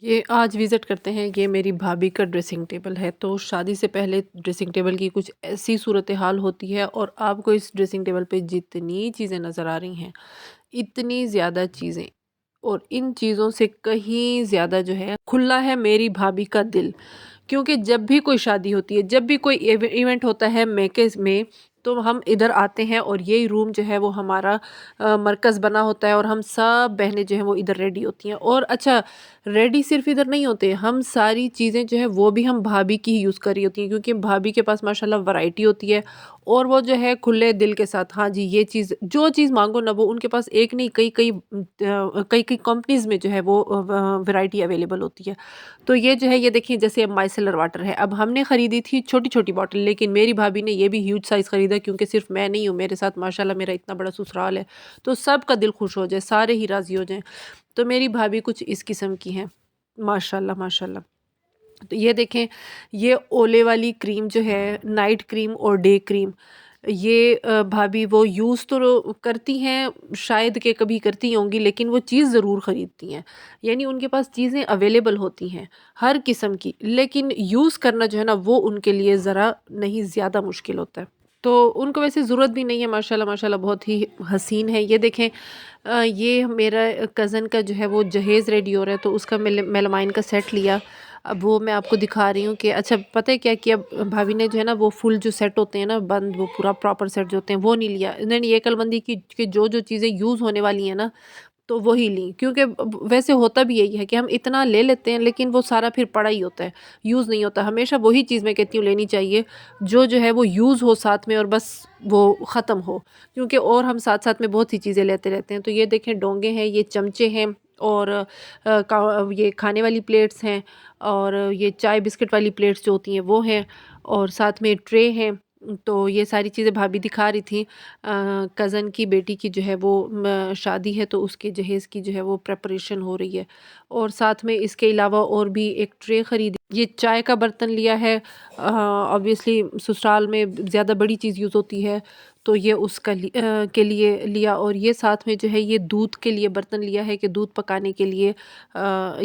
ये आज विज़िट करते हैं। ये मेरी भाभी का ड्रेसिंग टेबल है। तो शादी से पहले ड्रेसिंग टेबल की कुछ ऐसी सूरत हाल होती है और आपको इस ड्रेसिंग टेबल पे जितनी चीज़ें नज़र आ रही हैं, इतनी ज़्यादा चीज़ें, और इन चीज़ों से कहीं ज़्यादा जो है खुला है मेरी भाभी का दिल। क्योंकि जब भी कोई शादी होती है, जब भी कोई इवेंट होता है मेके में, तो हम इधर आते हैं और यही रूम जो है वो हमारा मरकज़ बना होता है और हम सब बहनें जो हैं वो इधर रेडी होती हैं। और अच्छा, रेडी सिर्फ इधर नहीं होते, हम सारी चीज़ें जो है वो भी हम भाभी की ही यूज़ कर रही होती हैं, क्योंकि भाभी के पास माशाल्लाह वैरायटी होती है। और वो जो है खुले दिल के साथ, हाँ जी, ये चीज़ जो चीज़ मांगो ना वो उनके पास एक नहीं, कई कई कई कई कंपनीज में जो है वो वैरायटी अवेलेबल होती है। तो ये जो है, ये देखिए, जैसे अब माइसेलर वाटर है, अब हमने ख़रीदी थी छोटी-छोटी बॉटल, लेकिन मेरी भाभी ने ये भी ह्यूज साइज़ ख़रीदा, क्योंकि सिर्फ़ मैं नहीं हूँ, मेरे साथ माशाल्लाह मेरा इतना बड़ा ससुराल है, तो सबका दिल खुश हो जाए, सारे ही राज़ी हो जाएँ। तो मेरी भाभी कुछ इस किस्म की हैं, माशाल्लाह, माशाल्लाह। तो ये देखें, ये ओले वाली क्रीम जो है, नाइट क्रीम और डे क्रीम, ये भाभी वो यूज़ तो करती हैं, शायद कि कभी करती होंगी, लेकिन वो चीज़ ज़रूर ख़रीदती हैं। यानी उनके पास चीज़ें अवेलेबल होती हैं हर किस्म की, लेकिन यूज़ करना जो है ना वो उनके लिए ज़रा नहीं ज़्यादा मुश्किल होता है। तो उनको वैसे ज़रूरत भी नहीं है, माशाल्लाह माशाल्लाह बहुत ही हसीन है। ये देखें, ये मेरा कज़न का जो है वो जहेज़ रेडी हो रहा है, तो उसका मेलामाइन का सेट लिया। अब वो मैं आपको दिखा रही हूँ कि अच्छा, पता है क्या किया भाभी ने, जो है ना वो फुल जो सेट होते हैं ना बंद, वो पूरा प्रॉपर सेट जो होते हैं वो नहीं लिया। इन्होंने ये अक्लमंदी की कि जो चीज़ें यूज़ होने वाली हैं ना, तो वही ली, क्योंकि वैसे होता भी यही है कि हम इतना ले लेते हैं, लेकिन वो सारा फिर पड़ा ही होता है, यूज़ नहीं होता। हमेशा वही चीज़ मैं कहती हूँ लेनी चाहिए जो है वो यूज़ हो साथ में, और बस वो ख़त्म हो, क्योंकि और हम साथ साथ में बहुत सी चीज़ें लेते रहते हैं। तो ये देखें, डोंगे हैं, ये चमचे हैं, और ये खाने वाली प्लेट्स हैं, और ये चाय बिस्किट वाली प्लेट्स जो होती हैं वो हैं, और साथ में ट्रे हैं। तो ये सारी चीज़ें भाभी दिखा रही थी। कज़न की बेटी की जो है वो शादी है, तो उसके जहेज़ की जो है वो प्रिपरेशन हो रही है। और साथ में इसके अलावा और भी एक ट्रे ख़रीदी, ये चाय का बर्तन लिया है। ऑब्वियसली ससुराल में ज़्यादा बड़ी चीज़ यूज़ होती है, तो ये उसका के लिए लिया। और ये साथ में जो है ये दूध के लिए बर्तन लिया है, कि दूध पकाने के लिए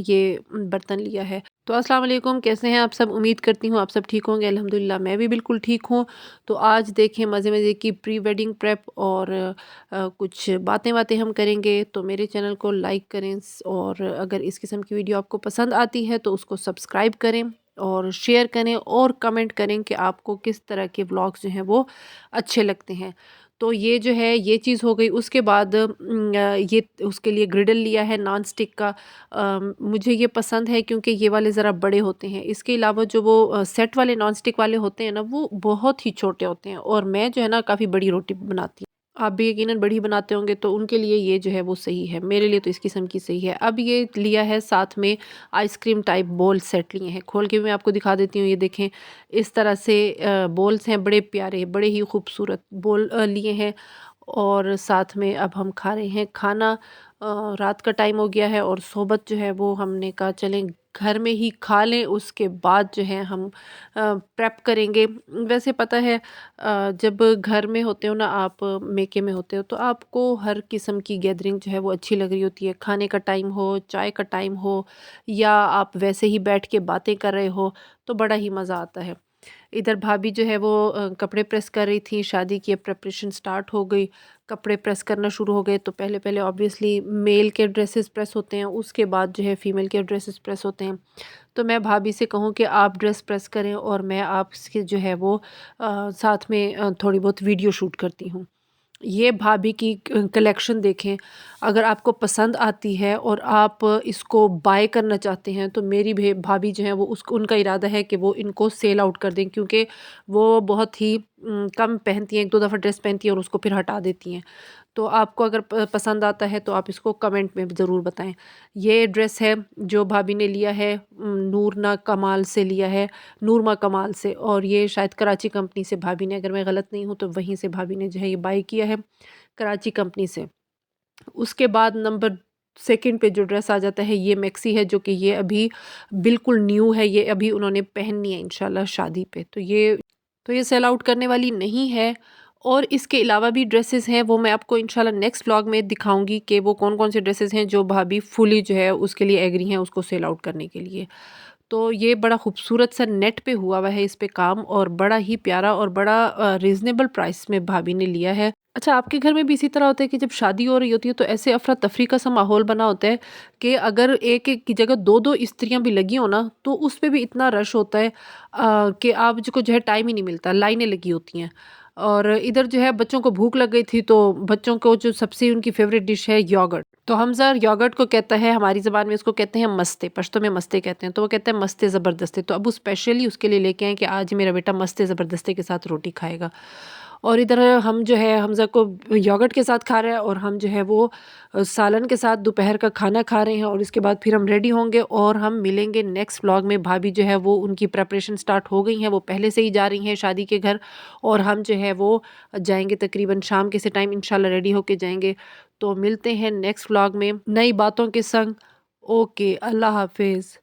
ये बर्तन लिया है। तो अस्सलाम वालेकुम, कैसे हैं आप सब? उम्मीद करती हूँ आप सब ठीक होंगे। अल्हम्दुलिल्लाह मैं भी बिल्कुल ठीक हूँ। तो आज देखें, मज़े-मज़े की प्री वेडिंग प्रेप और कुछ बातें-वातें हम करेंगे। तो मेरे चैनल को लाइक करें, और अगर इस किस्म की वीडियो आपको पसंद आती है तो उसको सब्सक्राइब करें, और शेयर करें, और कमेंट करें कि आपको किस तरह के व्लॉग्स जो हैं वो अच्छे लगते हैं। तो ये जो है ये चीज़ हो गई। उसके बाद ये उसके लिए ग्रिडल लिया है नॉन स्टिक का। मुझे ये पसंद है क्योंकि ये वाले ज़रा बड़े होते हैं। इसके अलावा जो वो सेट वाले नॉन स्टिक वाले होते हैं ना, वो बहुत ही छोटे होते हैं, और मैं जो है ना काफ़ी बड़ी रोटी बनाती हूँ। आप भी यकीनन बड़ी बनाते होंगे, तो उनके लिए ये जो है वो सही है, मेरे लिए तो इस किस्म की सही है। अब ये लिया है साथ में आइसक्रीम टाइप बोल सेट लिए हैं, खोल के भी मैं आपको दिखा देती हूँ। ये देखें, इस तरह से बोल्स हैं, बड़े प्यारे, बड़े ही खूबसूरत बोल लिए हैं। और साथ में अब हम खा रहे हैं खाना। रात का टाइम हो गया है, और सोबत जो है वो हमने कहा चलें घर में ही खा लें, उसके बाद जो है हम प्रेप करेंगे। वैसे पता है, जब घर में होते हो ना आप, मेके में होते हो, तो आपको हर किस्म की गैदरिंग जो है वो अच्छी लग रही होती है। खाने का टाइम हो, चाय का टाइम हो, या आप वैसे ही बैठ के बातें कर रहे हो, तो बड़ा ही मज़ा आता है। इधर भाभी जो है वो कपड़े प्रेस कर रही थी, शादी की प्रिपरेशन स्टार्ट हो गई, कपड़े प्रेस करना शुरू हो गए। तो पहले पहले ऑब्वियसली मेल के ड्रेसेस प्रेस होते हैं, उसके बाद जो है फ़ीमेल के ड्रेसेस प्रेस होते हैं। तो मैं भाभी से कहूँ कि आप ड्रेस प्रेस करें, और मैं आपके जो है वो साथ में थोड़ी बहुत वीडियो शूट करती हूँ। ये भाभी की कलेक्शन देखें, अगर आपको पसंद आती है और आप इसको बाय करना चाहते हैं, तो मेरी भाभी जो है वो उसको उनका इरादा है कि वो इनको सेल आउट कर दें, क्योंकि वो बहुत ही कम पहनती हैं, एक दो दफ़ा ड्रेस पहनती हैं और उसको फिर हटा देती हैं। तो आपको अगर पसंद आता है तो आप इसको कमेंट में ज़रूर बताएं। ये ड्रेस है जो भाभी ने लिया है, नूरना कमाल से लिया है, नूरमा कमाल से, और ये शायद कराची कंपनी से भाभी ने, अगर मैं गलत नहीं हूँ तो वहीं से भाभी ने जो है ये बाई किया है, कराची कंपनी से। उसके बाद नंबर सेकंड पे जो ड्रेस आ जाता है, ये मैक्सी है, जो कि ये अभी बिल्कुल न्यू है, ये अभी उन्होंने पहननी है इंशाल्लाह शादी पे। तो ये सेल आउट करने वाली नहीं है, और इसके अलावा भी ड्रेसेस हैं, वो मैं आपको इंशाल्लाह नेक्स्ट व्लॉग में दिखाऊंगी कि वो कौन कौन से ड्रेसेस हैं जो भाभी फुली जो है उसके लिए एग्री हैं उसको सेल आउट करने के लिए। तो ये बड़ा खूबसूरत सा नेट पे हुआ हुआ है इस पे काम, और बड़ा ही प्यारा और बड़ा रीज़नेबल प्राइस में भाभी ने लिया है। अच्छा, आपके घर में भी इसी तरह होता है कि जब शादी हो रही होती है तो ऐसे अफरा-तफरी का सा माहौल बना होता है कि अगर एक-एक की जगह 2-2 इस्त्रियाँ भी लगी हो ना, तो उस पे भी इतना रश होता है कि आपको जो है टाइम ही नहीं मिलता, लाइनें लगी होती हैं। और इधर जो है बच्चों को भूख लग गई थी, तो बच्चों को जो सबसे उनकी फ़ेवरेट डिश है योगर्ट। तो हमज़ा योगर्ट को कहता है, हमारी ज़बान में उसको कहते हैं मस्ते, पश्तो में मस्ते कहते हैं। तो वो कहता है मस्ते ज़बरदस्ती, तो अब वो स्पेशली उसके लिए लेके आए कि आज मेरा बेटा मस्ते ज़बरदस्ती के साथ रोटी खाएगा। और इधर हम जो है हमज़ा को योगर्ट के साथ खा रहे हैं, और हम जो है वो सालन के साथ दोपहर का खाना खा रहे हैं, और इसके बाद फिर हम रेडी होंगे और हम मिलेंगे नेक्स्ट व्लॉग में। भाभी जो है वो उनकी प्रिपरेशन स्टार्ट हो गई हैं, वो पहले से ही जा रही हैं शादी के घर, और हम जो है वो जाएँगे तकरीबन शाम के से टाइम इंशाल्लाह रेडी होके जाएँगे। तो मिलते हैं नेक्स्ट व्लॉग में नई बातों के संग। ओके, अल्लाह हाफ़िज़।